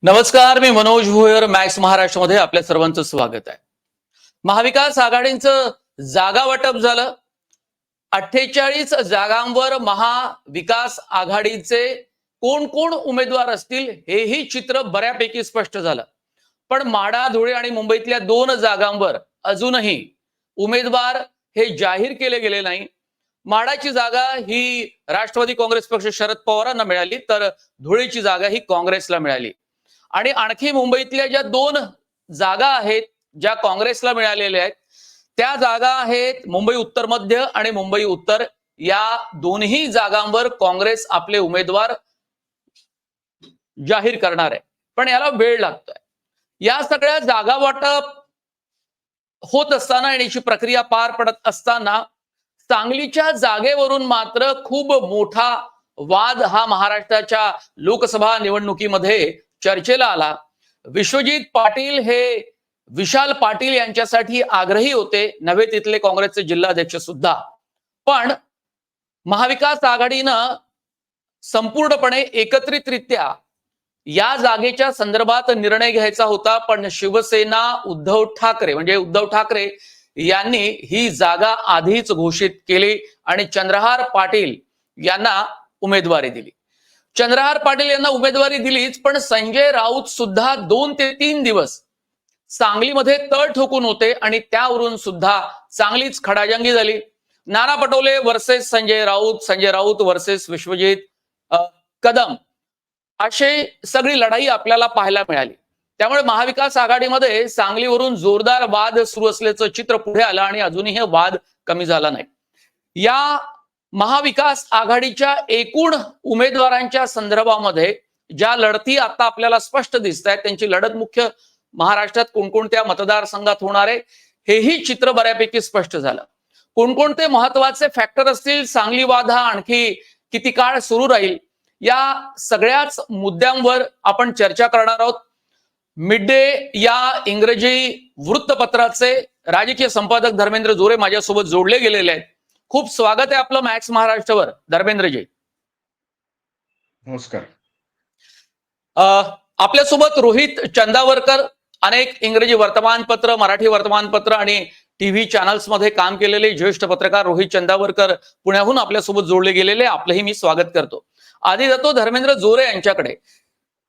नमस्कार, मी मनोज भोयर. मॅक्स महाराष्ट्रामध्ये आपल्या सर्वांचं स्वागत आहे. महाविकास आघाडीचं जागा वाटप झालं. 48 जागांवर महाविकास आघाडीचे कोण कोण उमेदवार असतील हेही चित्र बऱ्यापैकी स्पष्ट झालं. पण माढा, धुळे आणि मुंबईतल्या 2 जागांवर अजूनही उमेदवार हे जाहीर केले गेले नाही. माढाची जागा ही राष्ट्रवादी काँग्रेस पक्ष शरद पवारांना मिळाली, तर धुळेची जागा ही काँग्रेसला मिळाली. आणि आणखी मुंबईतल्या ज्या 2 जागा आहेत ज्या काँग्रेसला मिळालेल्या आहेत, त्या जागा आहेत मुंबई उत्तर मध्य आणि मुंबई उत्तर. या दोन्ही जागांवर काँग्रेस आपले उमेदवार जाहीर करणार आहे, पण याला वेळ लागतोय. या सगळ्या जागा वाटप होत असताना आणि याची प्रक्रिया पार पडत असताना सांगलीच्या जागेवरून मात्र खूप मोठा वाद हा महाराष्ट्राच्या लोकसभा निवडणुकीमध्ये चर्चेला आला. विश्वजित पाटील हे विशाल पाटील यांच्यासाठी आग्रही होते, नव्हे तिथले काँग्रेसचे जिल्हाध्यक्ष सुद्धा. पण महाविकास आघाडीनं संपूर्णपणे एकत्रितरित्या या जागेच्या संदर्भात निर्णय घ्यायचा होता, पण शिवसेना उद्धव ठाकरे यांनी ही जागा आधीच घोषित केली आणि चंद्रहार पाटील यांना उमेदवारी दिली. चंद्रहार पाटील यांना उमेदवारी दिलीच, पण संजय राऊत सुद्धा 2 ते 3 दिवस सांगलीमध्ये तळ ठोकून होते आणि त्यावरून सुद्धा चांगलीच खडाजंगी झाली. नाना पटोले वर्सेस संजय राऊत वर्सेस विश्वजित कदम, अशी सगळी लढाई आपल्याला पाहायला मिळाली. त्यामुळे महाविकास आघाडीमध्ये सांगलीवरून जोरदार वाद सुरू असल्याचं चित्र पुढे आलं आणि अजूनही हे वाद कमी झाला नाही. या महाविकास आघाडीच्या एकूण उमेदवारांच्या संदर्भामध्ये ज्या लढती आता आपल्याला स्पष्ट दिसत आहेत, त्यांची लढत मुख्य महाराष्ट्रात कोणकोणत्या मतदारसंघात होणार आहे हेही चित्र बऱ्यापैकी स्पष्ट झालं. कोणकोणते महत्वाचे फॅक्टर असतील, सांगली वाद हा आणखी किती काळ सुरू राहील, या सगळ्याच मुद्द्यांवर आपण चर्चा करणार आहोत. मिड डे या इंग्रजी वृत्तपत्राचे राजकीय संपादक धर्मेंद्र जोरे माझ्यासोबत जोडले गेलेले आहेत. खूप स्वागत आहे आपलं मॅक्स महाराष्ट्रावर, धर्मेंद्रजी. नमस्कार. आपल्यासोबत रोहित चंदावरकर, अनेक इंग्रजी वर्तमानपत्र, मराठी वर्तमानपत्र आणि टीव्ही चॅनल्स मध्ये काम केलेले ज्येष्ठ पत्रकार रोहित चंदावरकर पुण्याहून आपल्यासोबत जोडले गेलेले, आपलंही मी स्वागत करतो. आधी जातो धर्मेंद्र जोरे यांच्याकडे.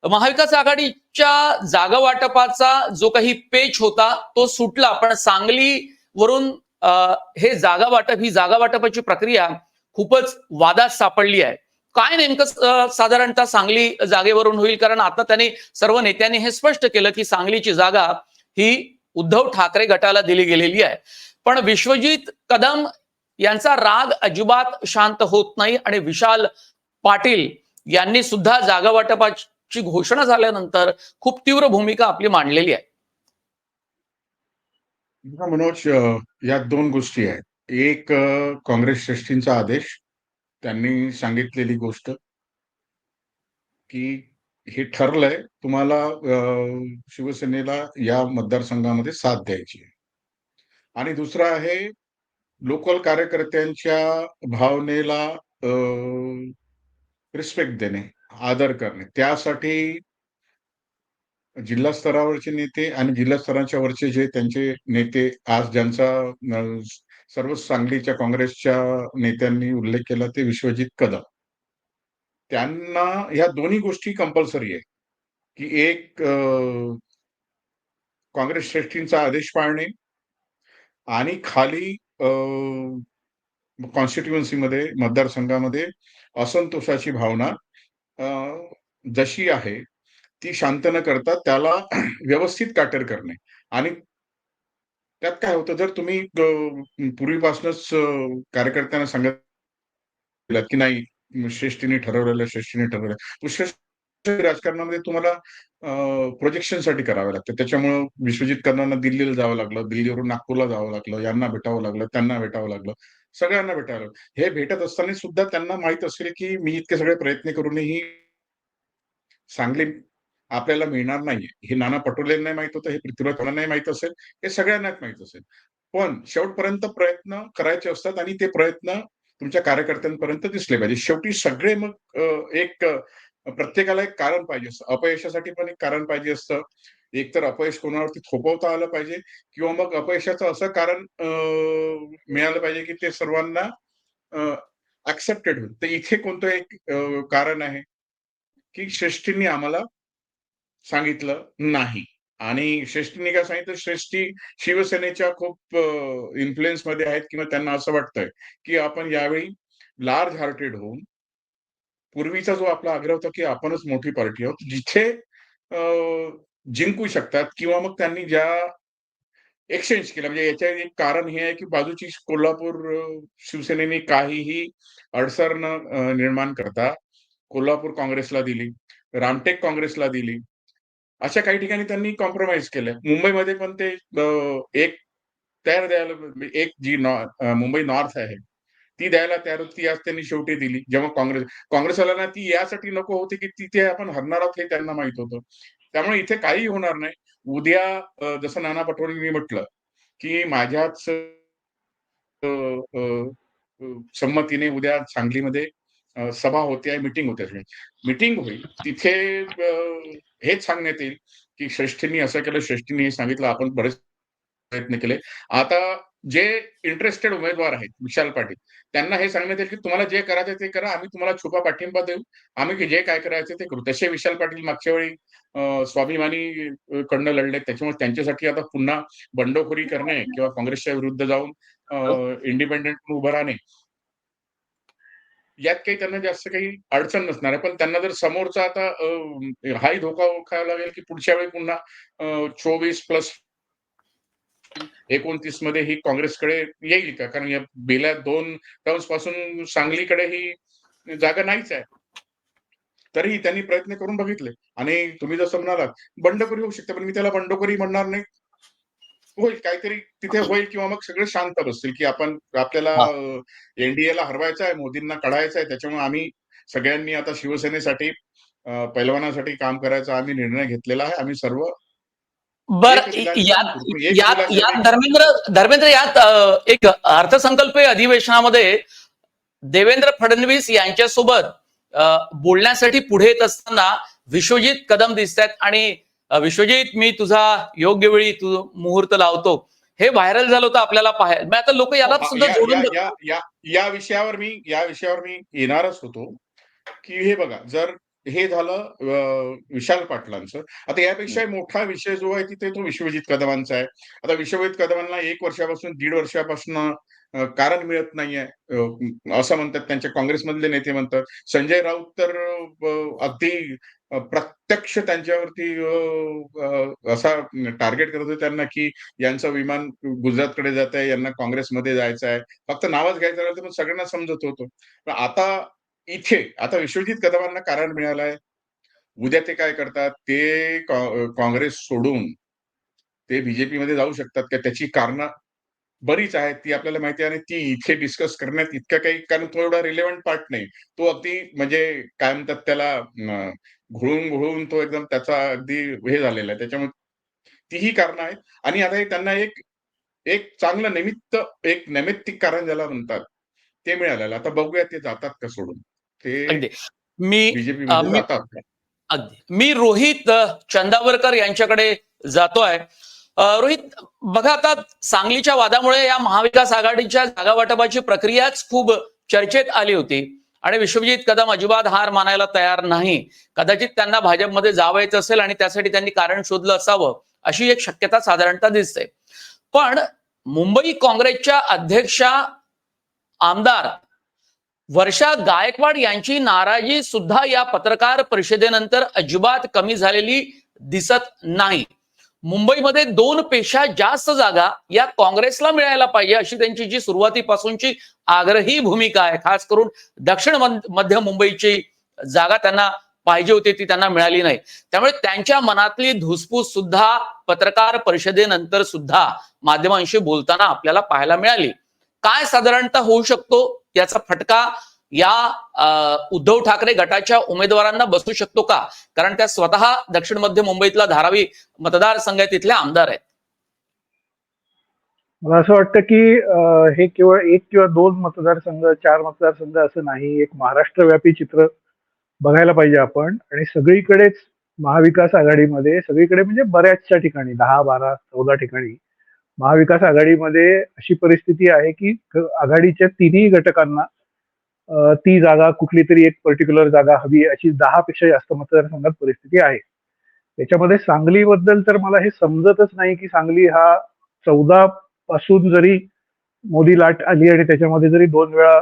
महाविकास आघाडीच्या जागा वाटपाचा जो काही पेच होता तो सुटला, पण सांगलीवरून ही जागा वाटपाची प्रक्रिया खूपच वादात सापडली आहे. काय नेमकं साधारणतः सांगली जागेवरून होईल? कारण आता त्यांनी सर्व नेत्यांनी हे स्पष्ट केलं की सांगलीची जागा ही उद्धव ठाकरे गटाला दिली गेलेली आहे. पण विश्वजित कदम यांचा राग अजिबात शांत होत नाही आणि विशाल पाटील यांनी सुद्धा जागा वाटपाची घोषणा झाल्यानंतर खूप तीव्र भूमिका आपली मांडलेली आहे. मनोज, यात 2 गोष्टी आहेत. एक, काँग्रेस श्रेष्ठींचा आदेश, त्यांनी सांगितलेली गोष्ट की हे ठरलंय तुम्हाला शिवसेनेला या मतदारसंघामध्ये साथ द्यायची आहे. आणि दुसरं आहे लोकल कार्यकर्त्यांच्या भावनेला रिस्पेक्ट देणे, आदर करणे. त्यासाठी जिल्हा स्तरावरचे नेते आणि जिल्हा स्तराच्या वरचे जे त्यांचे नेते, आज ज्यांचा सर्व सांगलीच्या काँग्रेसच्या नेत्यांनी उल्लेख केला, ते विश्वजित कदम, त्यांना ह्या दोन्ही गोष्टी कंपल्सरी आहे की एक, काँग्रेस श्रेष्ठींचा आदेश पाळणे आणि खाली कॉन्स्टिट्युएन्सीमध्ये, मतदारसंघामध्ये असंतोषाची भावना जशी आहे ती शांत न करता त्याला व्यवस्थित काटर करणे. आणि त्यात काय होतं, जर तुम्ही पूर्वीपासूनच कार्यकर्त्यांना सांगितलं की नाही श्रेष्ठीने ठरवलं, राजकारणामध्ये तुम्हाला प्रोजेक्शनसाठी करावे लागतं. त्याच्यामुळं विश्वजित कदमांना दिल्लीला जावं लागलं, दिल्लीवरून नागपूरला जावं लागलं, यांना भेटावं लागलं, त्यांना भेटावं लागलं, सगळ्यांना भेटावं लागलं. हे भेटत असताना सुद्धा त्यांना माहित असेल की मी इतके सगळे प्रयत्न करूनही सांगली आपल्याला मिळणार नाहीये. हे नाना पटोलेंनाही माहित होतं, हे पृथ्वीराज चव्हाणांनाही माहित असेल, हे सगळ्यांनाच माहित असेल. पण शेवटपर्यंत प्रयत्न करायचे असतात आणि ते प्रयत्न तुमच्या कार्यकर्त्यांपर्यंत दिसले पाहिजे. शेवटी सगळे मग एक प्रत्येकाला एक कारण पाहिजे असतं. अपयशासाठी पण एक कारण पाहिजे असतं. एकतर अपयश कोणावरती थोपवता आलं पाहिजे किंवा मग अपयशाचं असं कारण मिळालं पाहिजे, की ते सर्वांना एक्सेप्टेड होईल. तर इथे कोणतं एक कारण आहे, की श्रेष्ठींनी आम्हाला सांगितलं नाही. आणि श्रेष्ठींनी काय सांगितलं, श्रेष्ठी शिवसेनेच्या खूप इन्फ्लुअन्समध्ये आहेत किंवा त्यांना असं वाटतंय, की आपण यावेळी लार्ज हार्टेड होऊन पूर्वीचा जो आपला आग्रह होता, की आपणच मोठी पार्टी आहोत, जिथे जिंकू शकतात किंवा मग त्यांनी ज्या एक्सचेंज केलं म्हणजे याच्या एक कारण हे आहे, की बाजूची कोल्हापूर शिवसेनेने काहीही अडसर न निर्माण करता कोल्हापूर काँग्रेसला दिली, रामटेक काँग्रेसला दिली. अशा काही ठिकाणी त्यांनी कॉम्प्रोमाईज केलंय. मुंबईमध्ये पण ते एक तयार द्यायला एक जी मुंबई नॉर्थ आहे, ती द्यायला तयार होती. ती आज त्यांनी शेवटी दिली. जेव्हा काँग्रेसवाल्यांना ती यासाठी नको होती, की तिथे आपण हरणार आहोत हे त्यांना माहीत होतं. त्यामुळे इथे काहीही होणार नाही. उद्या जसं नाना पटोलेंनी म्हटलं, की माझ्याच अ, अ, अ, संमतीने उद्या सांगलीमध्ये सभा होते आहे, मीटिंग होते आहे. मीटिंग होईल. तिथे हेच सांगण्यात येईल, की श्रेष्ठींनी असं केलं, श्रेष्ठींनी हे सांगितलं. आपण बरेच प्रयत्न केले. आता जे इंटरेस्टेड उमेदवार आहेत, विशाल पाटील, त्यांना हे सांगण्यात येईल, की तुम्हाला जे करायचं ते करा. आम्ही तुम्हाला छुपा पाठिंबा देऊ. आम्ही जे काय करायचं ते करू. तसे विशाल पाटील मागच्या वेळी स्वाभिमानी कडनं लढले. त्याच्यामुळे त्यांच्यासाठी आता पुन्हा बंडखोरी करणे किंवा काँग्रेसच्या विरुद्ध जाऊन इंडिपेंडंट उभं राहणे, यात काही त्यांना जास्त काही अडचण नसणार आहे. पण त्यांना जर समोरचा आता हाही धोका ओळखावा लागेल, की पुढच्या वेळी पुन्हा 24 प्लस 29 मध्ये ही काँग्रेसकडे येईल का? कारण या गेल्या 2 टर्म्स पासून सांगलीकडे ही जागा नाहीच आहे. तरीही त्यांनी प्रयत्न करून बघितले आणि तुम्ही जसं म्हणालात, बंडखोरी होऊ शकते. पण मी त्याला बंडखोरी म्हणणार नाही. होईल काहीतरी तिथे होईल किंवा मग सगळे शांत बसतील, की आपल्याला हा. एनडीएला हरवायचं आहे, मोदींना काढायचं आहे. त्याच्यामुळे आम्ही सगळ्यांनी आता शिवसेनेसाठी पैलवानासाठी काम करायचा आम्ही निर्णय घेतलेला आहे. आम्ही सर्व बर, एक रिंगाने काम यात करू. पण एक यात दिलाशाने यात धर्मेंद्र धर्मेंद्र यात एक अर्थसंकल्पीय अधिवेशनामध्ये देवेंद्र फडणवीस यांच्यासोबत बोलण्यासाठी पुढे येत असताना विश्वजित कदम दिसत आहेत आणि विश्वजित, मी तुझा योग्य वेळी तू मुहूर्त लावतो, हे व्हायरल झालं होतं आपल्याला पाहायला. मग आता लोक हो, याला हा सुद्धा या जोडून या या बघतात. या या विषयावर मी येणारच होतो, की हे बघा जर हे झालं विशाल पाटलांचं. आता यापेक्षा मोठा विषय जो आहे तिथे तो विश्वजित कदमांचा आहे. आता विश्वजित कदमांना 1 वर्षापासून, दीड वर्षापासून कारण मिळत नाहीये. असं म्हणतात त्यांच्या काँग्रेसमधले नेते म्हणतात. संजय राऊत तर अगदी प्रत्यक्ष त्यांच्यावरती असा टार्गेट करत होते त्यांना, की यांचं विमान गुजरातकडे जात आहे, यांना काँग्रेसमध्ये जायचं आहे. फक्त नावच घ्यायचं राहिलं तर मग सगळ्यांना समजत होतं. पण आता विश्वजित कदमांना कारण मिळालंय. उद्या ते काय करतात, ते काँग्रेस सोडून ते बीजेपीमध्ये जाऊ शकतात का? त्याची कारणं बरीच आहेत. ती आपल्याला माहिती आहे आणि ती इथे डिस्कस करण्यात इतकं काही कारण तो एवढा रिलेव्हंट पार्ट नाही. तो अगदी म्हणजे काय म्हणतात त्याला घुळून तो एकदम त्याचा अगदी हे झालेला आहे. त्याच्यामुळे तीही कारणं आहेत आणि आता हे त्यांना एक एक चांगलं एक नैमित्तिक कारण ज्याला म्हणतात, ते मिळालेलं. आता बघूया ते जातात का सोडून. ते अगदी. मी बीजेपीमध्ये मी जातात का? अगदी मी रोहित चंदावरकर यांच्याकडे जातोय. रोहित, बघा, आता सांगलीच्या वादामुळे या महाविकास आघाडीच्या जागा वाटपाची प्रक्रियाच खूप चर्चेत आली होती आणि विश्वजित कदम अजिबात हार मानायला तयार नाही. कदाचित त्यांना भाजपमध्ये जावायचं असेल आणि त्यासाठी त्यांनी कारण शोधलं असावं, अशी एक शक्यता साधारणतः दिसते. पण मुंबई काँग्रेसच्या अध्यक्षा आमदार वर्षा गायकवाड यांची नाराजी सुद्धा या पत्रकार परिषदेनंतर अजिबात कमी झालेली दिसत नाही. मुंबईमध्ये 2 पेक्षा जास्त जागा या काँग्रेसला मिळायला पाहिजे अशी त्यांची जी सुरुवातीपासूनची आग्रही भूमिका आहे. खास करून दक्षिण मध्य मुंबईची जागा त्यांना पाहिजे होती, ती त्यांना मिळाली नाही. त्यामुळे त्यांच्या मनातली धुसफूस सुद्धा पत्रकार परिषदेनंतर सुद्धा माध्यमांशी बोलताना आपल्याला पाहायला मिळाली. काय साधारणतः होऊ शकतो याचा फटका या उद्धव ठाकरे गटाच्या उमेदवारांना बसू शकतो का? कारण त्या स्वतः दक्षिण मध्य मुंबईतला धारावी मतदारसंघ आहे, तिथल्या आमदार आहेत. मला असं वाटतं की हे केवळ 1 किंवा 2 मतदारसंघ, 4 मतदारसंघ असं नाही. एक महाराष्ट्रव्यापी चित्र बघायला पाहिजे आपण. आणि सगळीकडेच महाविकास आघाडीमध्ये सगळीकडे म्हणजे बऱ्याचशा ठिकाणी 10, 12, 14 ठिकाणी महाविकास आघाडीमध्ये अशी परिस्थिती आहे की आघाडीच्या तिन्ही घटकांना ती जागा कुठली तरी एक पर्टिक्युलर जागा हवी अशी 10 पेक्षा जास्त मतदारसंघात परिस्थिती आहे. त्याच्यामध्ये सांगलीबद्दल तर मला हे समजतच नाही की सांगली हा 14 पासून जरी मोदी लाट आली आणि त्याच्यामध्ये जरी 2 वेळा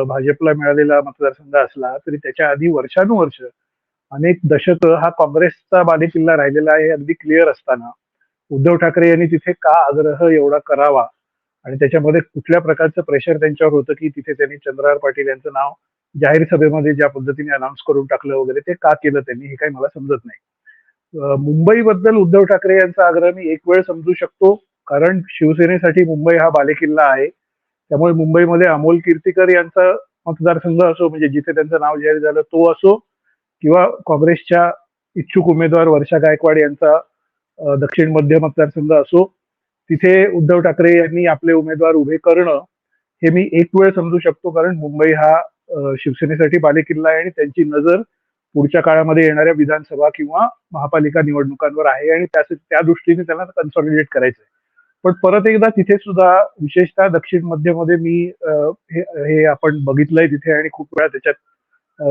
भाजपला मिळालेला मतदारसंघ असला तरी त्याच्या आधी वर्षानुवर्ष अनेक दशकं हा काँग्रेसचा बालेकिल्ला राहिलेला आहे. अगदी क्लिअर असताना उद्धव ठाकरे यांनी तिथे का आग्रह एवढा करावा आणि त्याच्यामध्ये कुठल्या प्रकारचं प्रेशर त्यांच्यावर होतं की तिथे त्यांनी चंद्रहार पाटील यांचं नाव जाहीर सभेमध्ये ज्या पद्धतीने अनाऊन्स करून टाकलं वगैरे ते का केलं त्यांनी हे काही मला समजत नाही. मुंबईबद्दल उद्धव ठाकरे यांचा आग्रह मी एक वेळ समजू शकतो, कारण शिवसेनेसाठी मुंबई हा बालेकिल्ला आहे. त्यामुळे मुंबईमध्ये अमोल कीर्तीकर यांचा मतदारसंघ असो, म्हणजे जिथे त्यांचं नाव जाहीर झालं तो असो, किंवा काँग्रेसच्या इच्छुक उमेदवार वर्षा गायकवाड यांचा दक्षिण मध्य मतदारसंघ असो, तिथे उद्धव ठाकरे यांनी आपले उमेदवार उभे करणं हे मी एक वेळ समजू शकतो, कारण मुंबई हा शिवसेनेसाठी बालेकिल्ला आहे आणि त्यांची नजर पुढच्या काळामध्ये येणाऱ्या विधानसभा किंवा महापालिका निवडणुकांवर आहे आणि त्या दृष्टीने त्यांना कन्सॉलिडेट करायचं आहे. पण परत एकदा तिथे सुद्धा विशेषतः दक्षिण मध्यमध्ये मी हे आपण बघितलंय तिथे आणि खूप वेळा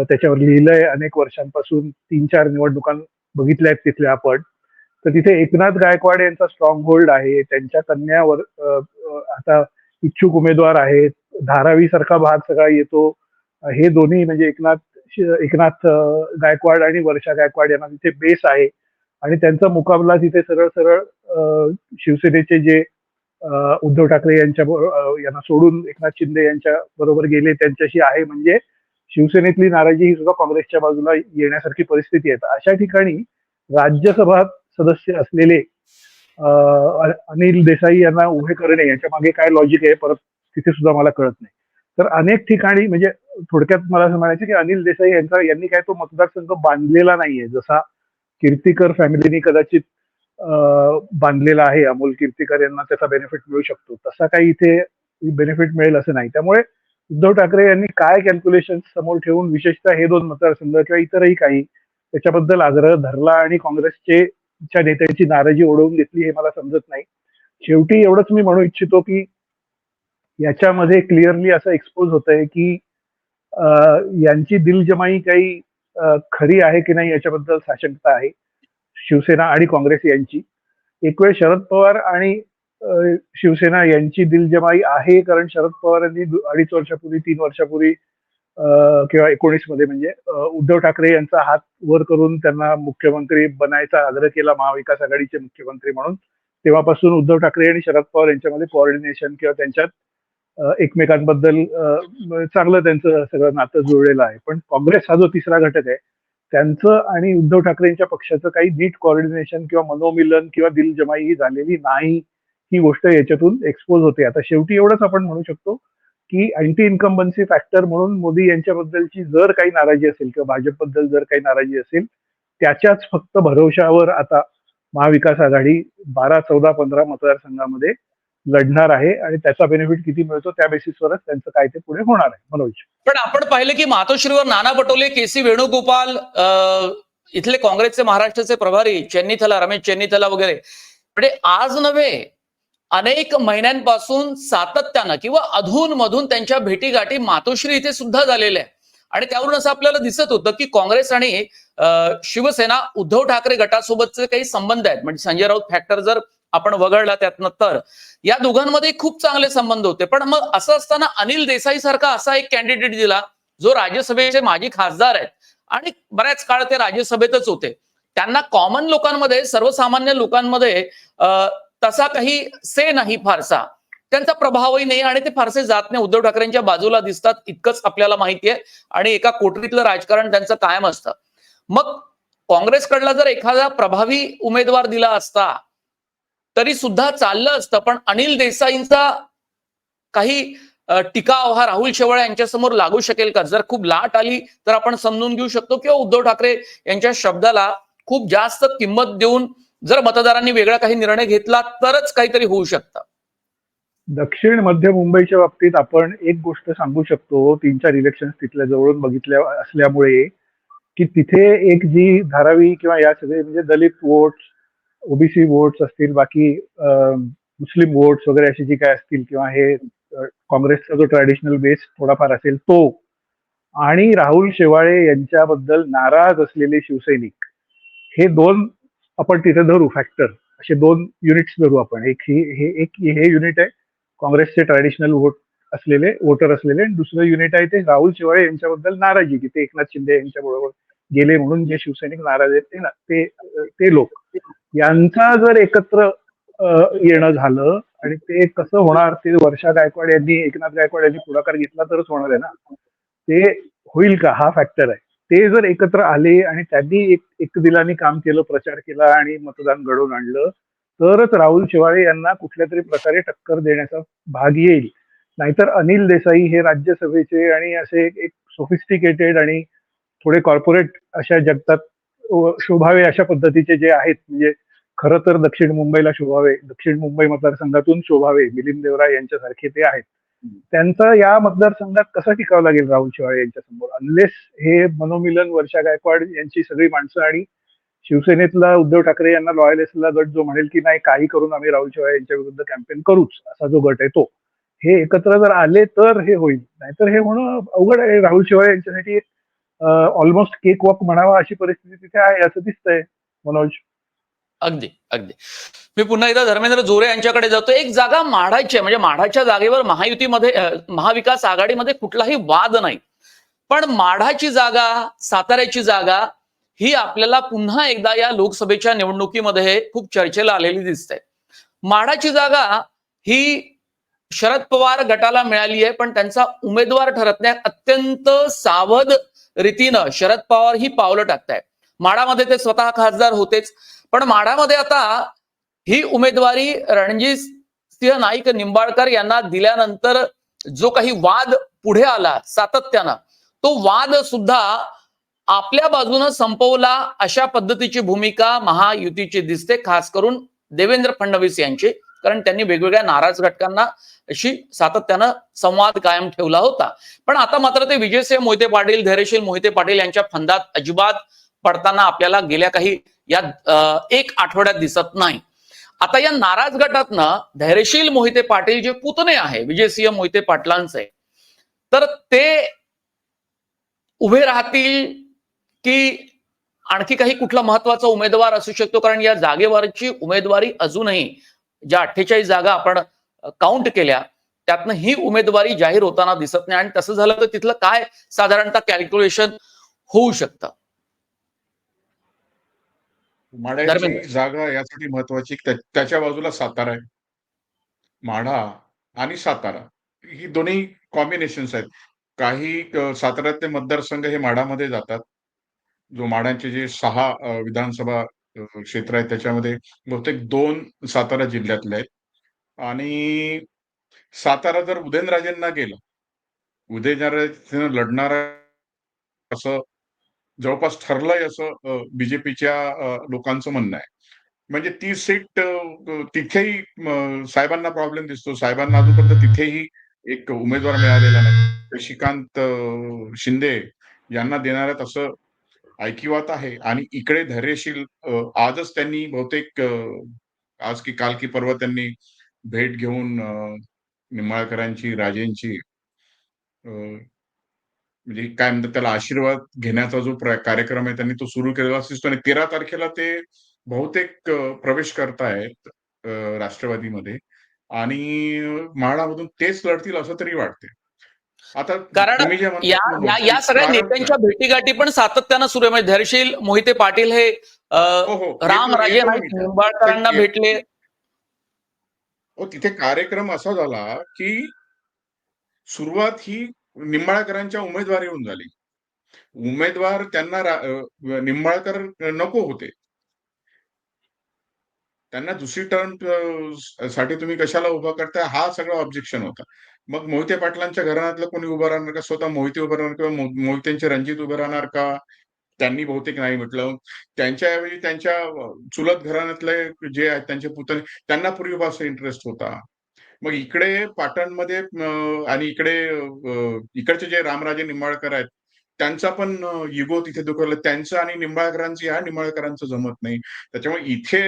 त्याच्यावर लिहिलंय. अनेक वर्षांपासून 3-4 निवडणुका बघितल्या आहेत तिथल्या आपण. तर तिथे एकनाथ गायकवाड यांचा स्ट्रॉंग होल्ड आहे. त्यांच्या कन्यावर आता इच्छुक उमेदवार आहेत. धारावी सारखा भाग सगळा येतो. हे दोन्ही म्हणजे एकनाथ गायकवाड आणि वर्षा गायकवाड यांना तिथे बेस आहे आणि त्यांचा मुकाबला तिथे सरळ सरळ शिवसेनेचे जे उद्धव ठाकरे यांना सोडून एकनाथ शिंदे यांच्या बरोबर गेले त्यांच्याशी आहे. म्हणजे शिवसेनेतली नाराजी ही सुद्धा काँग्रेसच्या बाजूला येण्यासारखी परिस्थिती आहे. अशा ठिकाणी राज्यसभा सदस्य असलेले अनिल देसाई यांना उभे करणे याच्या मागे काय लॉजिक आहे परत तिथे सुद्धा मला कळत नाही. तर अनेक ठिकाणी म्हणजे थोडक्यात मला असं म्हणायचं की अनिल देसाई यांनी काय तो मतदारसंघ बांधलेला नाहीये, जसा कीर्तीकर फॅमिलीनी कदाचित बांधलेला आहे. अमोल कीर्तीकर यांना त्याचा बेनिफिट मिळू शकतो, तसा काही इथे बेनिफिट मिळेल असं नाही. त्यामुळे उद्धव ठाकरे यांनी काय कॅल्क्युलेशन समोर ठेवून विशेषतः हे 2 मतदारसंघ किंवा इतरही काही त्याच्याबद्दल आग्रह धरला आणि काँग्रेसच्या नेत्यांची नाराजी ओढवून घेतली हे मला समजत नाही. शेवटी एवढंच मी म्हणू इच्छितो की याच्यामध्ये क्लिअरली असं एक्सपोज होत आहे की यांची दिलजमाई काही खरी आहे की नाही याच्याबद्दल साशंकता आहे शिवसेना आणि काँग्रेस यांची. एक वेळ शरद पवार आणि शिवसेना यांची दिलजमाई आहे, कारण शरद पवारांनी 2.5 वर्षापूर्वी 3 वर्षापूर्वी किंवा 19 मध्ये म्हणजे उद्धव ठाकरे यांचा हात वर करून त्यांना मुख्यमंत्री बनायचा आग्रह केला, महाविकास आघाडीचे मुख्यमंत्री म्हणून. तेव्हापासून उद्धव ठाकरे आणि शरद पवार यांच्यामध्ये कोऑर्डिनेशन किंवा त्यांच्यात एकमेकांबद्दल चांगलं त्यांचं सगळं नातं जुळलेलं आहे. पण काँग्रेस हा जो तिसरा घटक आहे त्यांचं आणि उद्धव ठाकरे यांच्या पक्षाचं काही नीट कोऑर्डिनेशन किंवा मनोमिलन किंवा दिलजमाई ही झालेली नाही, ही गोष्ट याच्यातून एक्सपोज होते. आता शेवटी एवढंच आपण म्हणू शकतो की अँटी इन्कम्बन्सी फॅक्टर म्हणून मोदी यांच्याबद्दलची जर काही नाराजी असेल किंवा भाजपबद्दल जर काही नाराजी असेल त्याच्याच फक्त भरवशावर आता महाविकास आघाडी 12, 14, 15 मतदारसंघामध्ये लढणार आहे आणि त्याचा बेनिफिट किती मिळतो त्या बेसिसवरच त्यांचं काय ते पुढे होणार आहे. मनोज, पण आपण पाहिलं की मातोश्रीवर नाना पटोले, के.सी. वेणुगोपाल, इथले काँग्रेसचे महाराष्ट्राचे प्रभारी रमेश चेन्नीथला वगैरे म्हणजे आज नव्हे अनेक महिन्यांपासून सातत्यानं किंवा अधूनमधून त्यांच्या भेटीगाठी मातोश्री इथे सुद्धा झालेल्या आहे. आणि त्यावरून असं आपल्याला दिसत होतं की काँग्रेस आणि शिवसेना उद्धव ठाकरे गटासोबतचे काही संबंध आहेत. म्हणजे संजय राऊत फॅक्टर जर आपण वगळला त्यातनं तर या दोघांमध्ये खूप चांगले संबंध होते. पण मग असं असताना अनिल देसाई सारखा असा एक कॅन्डिडेट दिला जो राज्यसभेचे माजी खासदार आहेत आणि बऱ्याच काळ ते राज्यसभेतच होते. त्यांना कॉमन लोकांमध्ये, सर्वसामान्य लोकांमध्ये तसा काही से नाही फारसा, त्यांचा प्रभावही नाही आणि ते फारसे जात नाही, उद्धव ठाकरेंच्या बाजूला दिसतात इतकंच आपल्याला माहिती आहे. आणि एका कोठडीतलं राजकारण त्यांचं कायम असतं. मग काँग्रेसकडला जर एखादा प्रभावी उमेदवार दिला असता तरी सुद्धा चाललं असतं. पण अनिल देसाईंचा काही टिकाव हा राहुल शेवाळे यांच्यासमोर लागू शकेल का? जर खूप लाट आली तर आपण समजून घेऊ शकतो किंवा उद्धव ठाकरे यांच्या शब्दाला खूप जास्त किंमत देऊन जर मतदारांनी वेगळा काही निर्णय घेतला तरच काहीतरी होऊ शकतं. दक्षिण मध्य मुंबईच्या बाबतीत आपण एक गोष्ट सांगू शकतो, 3-4 इलेक्शन तिथल्या जवळून बघितल्या असल्यामुळे की तिथे एक जी धारावी किंवा या सगळे म्हणजे दलित वोट्स, ओबीसी वोट्स असतील, बाकी मुस्लिम वोट्स वगैरे अशी जी काय असतील, किंवा हे काँग्रेसचा जो ट्रॅडिशनल बेस थोडाफार असेल तो, आणि राहुल शेवाळे यांच्याबद्दल नाराज असलेले शिवसैनिक, हे दोन आपण तिथे धरू फॅक्टर. असे दोन युनिट्स धरू आपण. हे युनिट आहे काँग्रेसचे ट्रॅडिशनल वोटर असलेले, आणि दुसरं युनिट आहे ते राहुल शेवाळे यांच्याबद्दल नाराजी, की ते एकनाथ शिंदे यांच्या बरोबर गेले म्हणून जे शिवसैनिक नाराज आहेत ते लोक, यांचा जर एकत्र येणं झालं, आणि ते कसं होणार, ते वर्षा गायकवाड यांनी, एकनाथ गायकवाड यांनी पुढाकार घेतला तरच होणार आहे ना. ते होईल का, हा फॅक्टर आहे. ते जर एकत्र आले आणि त्यांनी एक दिलाने काम केलं, प्रचार केला आणि मतदान घडवून आणलं, तरच राहुल शेवाळे यांना कुठल्या तरी प्रकारे टक्कर देण्याचा भाग येईल. नाहीतर अनिल देसाई हे राज्यसभेचे आणि असे एक सोफिस्टिकेटेड आणि थोडे कॉर्पोरेट अशा जगतात शोभावे अशा पद्धतीचे जे आहेत, म्हणजे खरं तर दक्षिण मुंबईला शोभावे, दक्षिण मुंबई मतदारसंघातून शोभावे, मिलिंद देवरा यांच्यासारखे ते आहेत. त्यांचा या मतदारसंघात कसा टिकावं लागेल राहुल शेवाळे यांच्या समोर, अनलेस हे मनोमिलन वर्षा गायकवाड यांची सगळी माणसं आणि शिवसेनेतला उद्धव ठाकरे यांना लॉयल असलेला गट जो म्हणेल की नाही, काही करून आम्ही राहुल शेवाळे यांच्या विरुद्ध कॅम्पेन करूच, असा जो गट आहे तो, हे एकत्र जर आले तर हे होईल. नाहीतर हे होणं अवघड आहे. राहुल शेवाळे यांच्यासाठी ऑलमोस्ट केक वॉक म्हणावा अशी परिस्थिती तिथे आहे असं दिसतंय. मनोज. अगदी अगदी. मी पुन्हा एकदा धर्मेंद्र जोरे यांच्याकडे जातो. एक जागा माढाची आहे, म्हणजे माढाच्या जागेवर महायुतीमध्ये महाविकास आघाडीमध्ये कुठलाही वाद नाही, पण माढाची जागा, साताऱ्याची जागा ही आपल्याला पुन्हा एकदा या लोकसभेच्या निवडणुकीमध्ये खूप चर्चेला आलेली दिसते. माढाची जागा ही शरद पवार गटाला मिळाली आहे, पण त्यांचा उमेदवार ठरवण्यात अत्यंत सावध रीतीनं शरद पवार ही पावलं टाकतायत. माढामध्ये ते स्वतः खासदार होतेच, पण माढामध्ये आता ही उमेदवारी रणजित सिंह नाईक निंबाळकर यांना दिल्यानंतर जो काही वाद पुढे आला सातत्यानं, तो वाद सुद्धा आपल्या बाजूनं संपवला अशा पद्धतीची भूमिका महायुतीची दिसते, खास करून देवेंद्र फडणवीस यांची, कारण त्यांनी वेगवेगळ्या नाराज घटकांना अशी सातत्यानं संवाद कायम ठेवला होता. पण आता मात्र ते विजयसिंह मोहिते पाटील, धैर्यशील मोहिते पाटील यांच्या फंदात अजिबात पडताना आपल्याला गेल्या काही या एक आठवड्यात दिसत नाही. आता या नाराज गटातनं धैर्यशील मोहिते पाटील जे पुतणे आहे विजयसिंह मोहिते पाटलांचे, तर ते उभे राहतील की आणखी काही कुठला महत्वाचा उमेदवार असू शकतो, कारण या जागेवरची उमेदवारी अजूनही ज्या 48 जागा आपण काउंट केल्या त्यातनं ही उमेदवारी जाहीर होताना दिसत नाही. आणि तसं झालं तर तिथलं काय साधारणतः कॅल्क्युलेशन होऊ शकतं? माढ्याची जागा यासाठी महत्वाची, त्याच्या बाजूला सातारा आहे. माढा आणि सातारा ही दोन्ही कॉम्बिनेशन्स आहेत. काही साताऱ्यातले मतदारसंघ हे माढामध्ये जातात. जो माढ्याचे जे 6 विधानसभा क्षेत्र आहेत त्याच्यामध्ये बहुतेक 2 सातारा जिल्ह्यातले आहेत. आणि सातारा जर उदयनराजेंना गेलं, उदयनराजे लढणार असं जवळपास ठरलंय असं बीजेपीच्या लोकांचं म्हणणं आहे. म्हणजे ती सीट तिथेही साहेबांना प्रॉब्लेम दिसतो. साहेबांना अजूनपर्यंत तिथेही एक उमेदवार मिळालेला नाही. श्रीकांत शिंदे यांना देणार आहेत असं ऐकिवात आहे. आणि इकडे धैर्यशील आजच त्यांनी बहुतेक आज की काल की परवा त्यांनी भेट घेऊन निंबाळकरांची, राजेंची म्हणजे काय म्हणतात त्याला, आशीर्वाद घेण्याचा जो कार्यक्रम आहे त्यांनी तो सुरू केलेला दिसतो. आणि 13 तारखेला ते बहुतेक प्रवेश करतायत राष्ट्रवादीमध्ये. आणि म्हाडामधून तेच लढतील असं तरी वाटते. आता कारण तुम्ही जे या म्हणतात या मनोज, या सगळ्या कारण नेत्यांच्या भेटीगाठी पण सातत्यानं सुरू आहे. म्हणजे धैर्यशील मोहिते पाटील हे हो, हो. रामराजे येतो मी नाईक त्या. निंबाळकरांना ते भेटले. हो, तिथे कार्यक्रम असा झाला, की सुरुवात ही निंबाळकरांच्या उमेदवारीहून झाली. उमेदवार त्यांना निंबाळकर नको होते. त्यांना दुसरी टर्म साठी तुम्ही कशाला उभा करताय, हा सगळा ऑब्जेक्शन होता. मग मोहिते पाटलांच्या घराण्यातलं कोणी उभं राहणार का? स्वतः मोहिते उभं राहणार किंवा मोहितेंचे रणजित उभे राहणार का? त्यांनी बहुतेक नाही म्हटलं. त्यांच्याऐवजी त्यांच्या चुलत घराण्यातले जे आहेत त्यांचे पुतणे, त्यांना पूर्वीपासून इंटरेस्ट होता. मग इकडे पाटणमध्ये आणि इकडे इकडचे जे रामराजे निंबाळकर आहेत, त्यांचा पण इगो तिथे दुखवला. त्यांचं आणि निंबाळकरांचं ह्या निंबाळकरांचं जमत नाही. त्याच्यामुळे इथे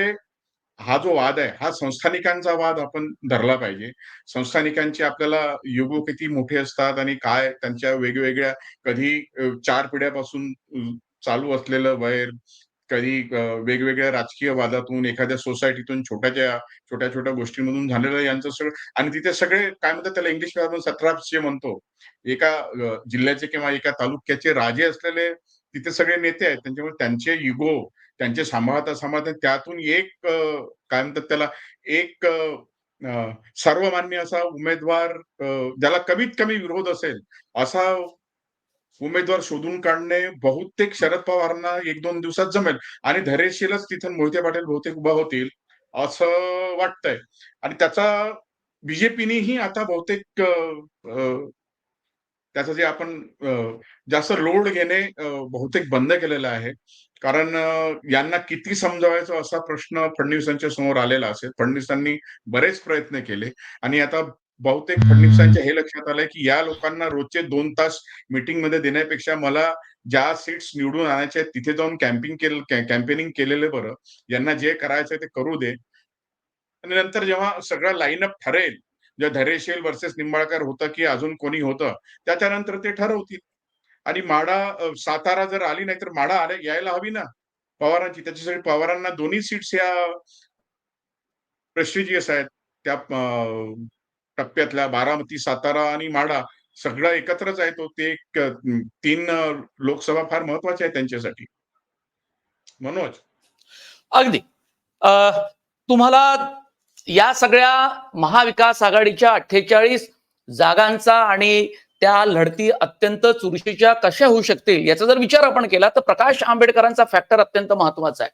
हा जो वाद आहे, हा संस्थानिकांचा वाद आपण धरला पाहिजे. संस्थानिकांचे आपल्याला युगो किती मोठे असतात आणि काय त्यांच्या वेगवेगळ्या कधी 4 पिढ्यापासून चालू असलेलं वैर, कधी वेगवेगळ्या राजकीय वादातून, एखाद्या सोसायटीतून छोट्या-छोट्या गोष्टींमधून झालेलं यांचं सगळं आणि तिथे सगळे काय म्हणतात त्याला इंग्लिशमध्ये आपण सत्राप्स म्हणतो. एका जिल्ह्याचे किंवा एका तालुक्याचे राजे असलेले तिथे सगळे नेते आहेत. त्यांच्यामुळे त्यांचे इगो त्यांचे सांभाळता त्यातून एक काय म्हणतात त्याला एक सर्वमान्य असा उमेदवार ज्याला कमीत कमी विरोध असेल असा उमेदवार शोधून काढणे बहुतेक शरद पवारांना 1-2 दिवसात जमेल आणि धैर्यशीलच तिथून मोहिते पाटील बहुतेक उभा होतील असं वाटतंय आणि त्याचा बीजेपीनेही आता बहुतेक त्याचं जे आपण जास्त लोड घेणे बहुतेक बंद केलेलं आहे. कारण यांना किती समजावायचं असा प्रश्न फडणवीसांच्या समोर आलेला असेल. फडणवीसांनी बरेच प्रयत्न केले आणि आता बहुतेक फडणवीसांच्या हे लक्षात आलंय, की या लोकांना रोजचे 2 तास मीटिंगमध्ये देण्यापेक्षा मला ज्या सीट्स निवडून आणायच्या आहेत तिथे जाऊन कॅम्पेनिंग केलेलं बरं. यांना जे करायचंय ते करू दे. आणि नंतर जेव्हा सगळं लाईनअप ठरेल, जेव्हा धैर्यशील वर्सेस निंबाळकर होतं, की अजून कोणी होतं, त्याच्यानंतर ते ठरवतील. आणि माढा सातारा जर आली नाही तर माढा यायला हवी ना पवारांची. त्याच्यासाठी पवारांना दोन्ही सीट्स या प्रेस्टिजियस आहेत. त्या टप्प्यातल्या बारामती, सातारा आणि माढा सगळं एकत्रच आहे तो. ते एक 3 लोकसभा फार महत्वाच्या आहेत त्यांच्यासाठी. मनोज. अगदी तुम्हाला या सगळ्या महाविकास आघाडीच्या 48 जागांचा आणि त्या लढती अत्यंत चुरशीच्या कशा होऊ शकतील याचा जर विचार आपण केला तर प्रकाश आंबेडकरांचा फॅक्टर अत्यंत महत्वाचा आहे.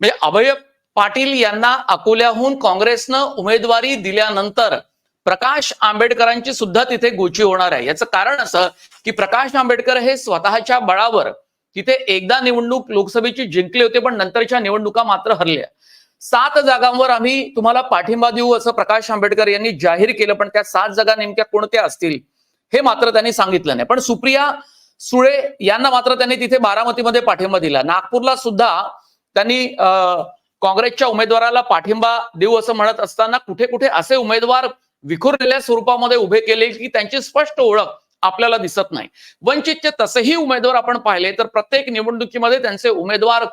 म्हणजे अभय पाटील यांना अकोल्याहून काँग्रेसनं उमेदवारी दिल्यानंतर प्रकाश आंबेडकरांची सुद्धा तिथे गोची होणार आहे. याचं कारण असं की प्रकाश आंबेडकर हे स्वतःच्या बळावर तिथे एकदा निवडणूक लोकसभेची जिंकले होते पण नंतरच्या निवडणुका मात्र हरल्या. 7 जागांवर आम्ही तुम्हाला पाठिंबा देऊ असं प्रकाश आंबेडकर यांनी जाहीर केलं पण त्या 7 जागा नेमक्या कोणत्या असतील हे मात्र त्यांनी सांगितलं नाही. पण सुप्रिया सुळे यांना मात्र त्यांनी तिथे बारामतीमध्ये पाठिंबा दिला. नागपूरला सुद्धा त्यांनी काँग्रेसच्या उमेदवाराला पाठिंबा देऊ असं म्हणत असताना कुठे कुठे असे उमेदवार विखुरलेल्या स्वरूपामध्ये उभे केले की त्यांची स्पष्ट ओळख आपल्याला दिसत नाही. वंचितचे तसेही उमेदवार आपण पाहिले तर प्रत्येक निवडणुकीमध्ये त्यांचे उमेदवार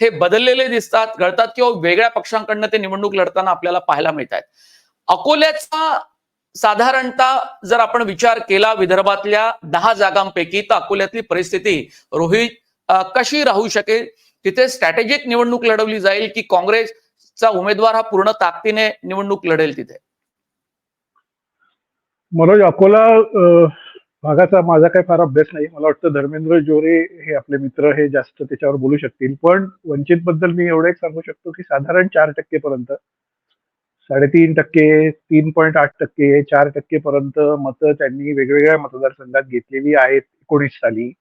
हे बदललेले दिसतात, घडतात किंवा वेगळ्या पक्षांकडनं ते निवडणूक लढताना आपल्याला पाहायला मिळतात. अकोल्याचा साधारणतः जर आपण विचार केला विदर्भातल्या 10 जागांपैकी तर अकोल्यातली परिस्थिती रोहित कशी राहू शकेल? तिथे स्ट्रॅटेजिक निवडणूक लढवली जाईल की काँग्रेसचा उमेदवार हा पूर्ण ताकदीने निवडणूक लढेल तिथे? मनोज, अकोला भागाचा माझा काही फार अभ्यास नाही. मला वाटतं धर्मेंद्र जोरे हे आपले मित्र हे जास्त त्याच्यावर बोलू शकतील. पण वंचित बद्दल मी एवढं एक सांगू शकतो की साधारण 4% पर्यंत 3.5%, 3.8%, 4% पर्यंत मतं त्यांनी वेगवेगळ्या मतदारसंघात घेतलेली आहेत 19 साली.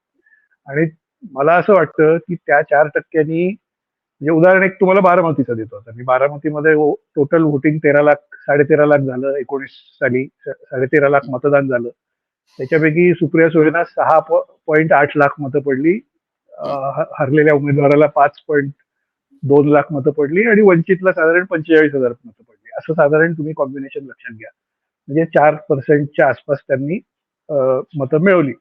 आणि मला असं वाटतं की त्या 4%नी म्हणजे उदाहरण एक तुम्हाला बारामतीचं देतो. आता मी बारामतीमध्ये टोटल व्होटिंग 13 लाख झालं 19 साली. 13.5 लाख मतदान झालं. त्याच्यापैकी सुप्रिया सुळेंना 6.8 लाख मतं पडली. हरलेल्या उमेदवाराला 5.2 लाख मतं पडली आणि वंचितला साधारण 45,000 मतं पडली. असं साधारण तुम्ही कॉम्बिनेशन लक्षात घ्या. म्हणजे 4%च्या आसपास त्यांनी मतं मिळवली.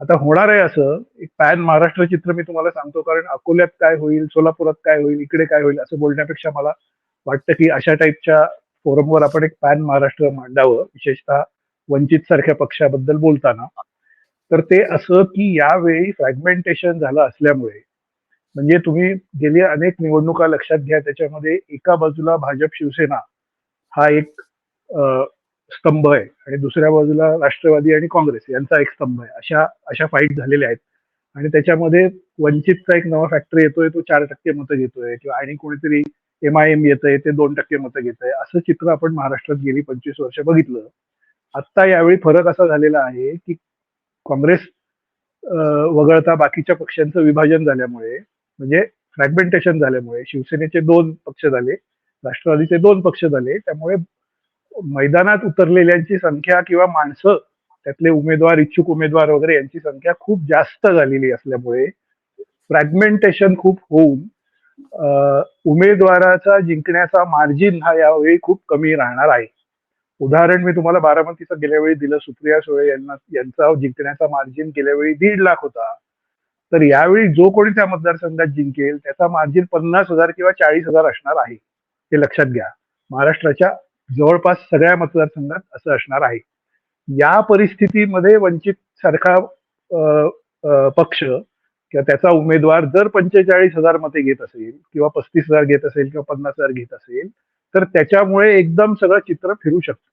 आता होणार आहे असं एक पॅन महाराष्ट्र चित्र मी तुम्हाला सांगतो. कारण अकोल्यात काय होईल, सोलापुरात काय होईल, इकडे काय होईल असं बोलण्यापेक्षा मला वाटतं की अशा टाईपच्या फोरमवर आपण एक पॅन महाराष्ट्र मांडावं, विशेषतः वंचित सारख्या पक्षाबद्दल बोलताना. तर ते असं की यावेळी फ्रॅगमेंटेशन झालं असल्यामुळे म्हणजे तुम्ही गेली अनेक निवडणुका लक्षात घ्या. त्याच्यामध्ये एका बाजूला भाजप शिवसेना हा एक स्तंभ आहे आणि दुसऱ्या बाजूला राष्ट्रवादी आणि काँग्रेस यांचा एक स्तंभ आहे. अशा फाईट झालेल्या आहेत आणि त्याच्यामध्ये वंचितचा एक नवा फॅक्टर येतोय, तो 4% मतं घेतोय किंवा आणि कोणीतरी MIM येतंय, ते 2% मतं घेतंय. असं चित्र आपण महाराष्ट्रात गेली 25 वर्ष बघितलं. आता यावेळी फरक असा झालेला आहे की काँग्रेस वगळता बाकीच्या पक्षांचं विभाजन झाल्यामुळे म्हणजे फ्रॅगमेंटेशन झाल्यामुळे शिवसेनेचे 2 पक्ष झाले, राष्ट्रवादीचे 2 पक्ष झाले. त्यामुळे मैदानात उतरलेल्यांची संख्या किंवा माणसं त्यातले उमेदवार, इच्छुक उमेदवार वगैरे यांची संख्या खूप जास्त झालेली असल्यामुळे फ्रॅगमेंटेशन खूप होऊन उमेदवाराचा जिंकण्याचा मार्जिन हा यावेळी खूप कमी राहणार आहे. उदाहरण मी तुम्हाला बारामतीचं गेल्या वेळी दिलं. सुप्रिया सुळे यांचा जिंकण्याचा मार्जिन गेल्या वेळी 1.5 लाख होता. तर यावेळी जो कोणी त्या मतदारसंघात जिंकेल त्याचा मार्जिन 50,000 किंवा 40,000 असणार आहे. हे लक्षात घ्या. महाराष्ट्राच्या जवळपास सगळ्या मतदारसंघात असं असणार आहे. या परिस्थितीमध्ये वंचित सारखा पक्ष किंवा त्याचा उमेदवार जर 45,000 मते घेत असेल किंवा 35,000 घेत असेल किंवा 50,000 घेत असेल तर त्याच्यामुळे एकदम सगळं चित्र फिरू शकतं.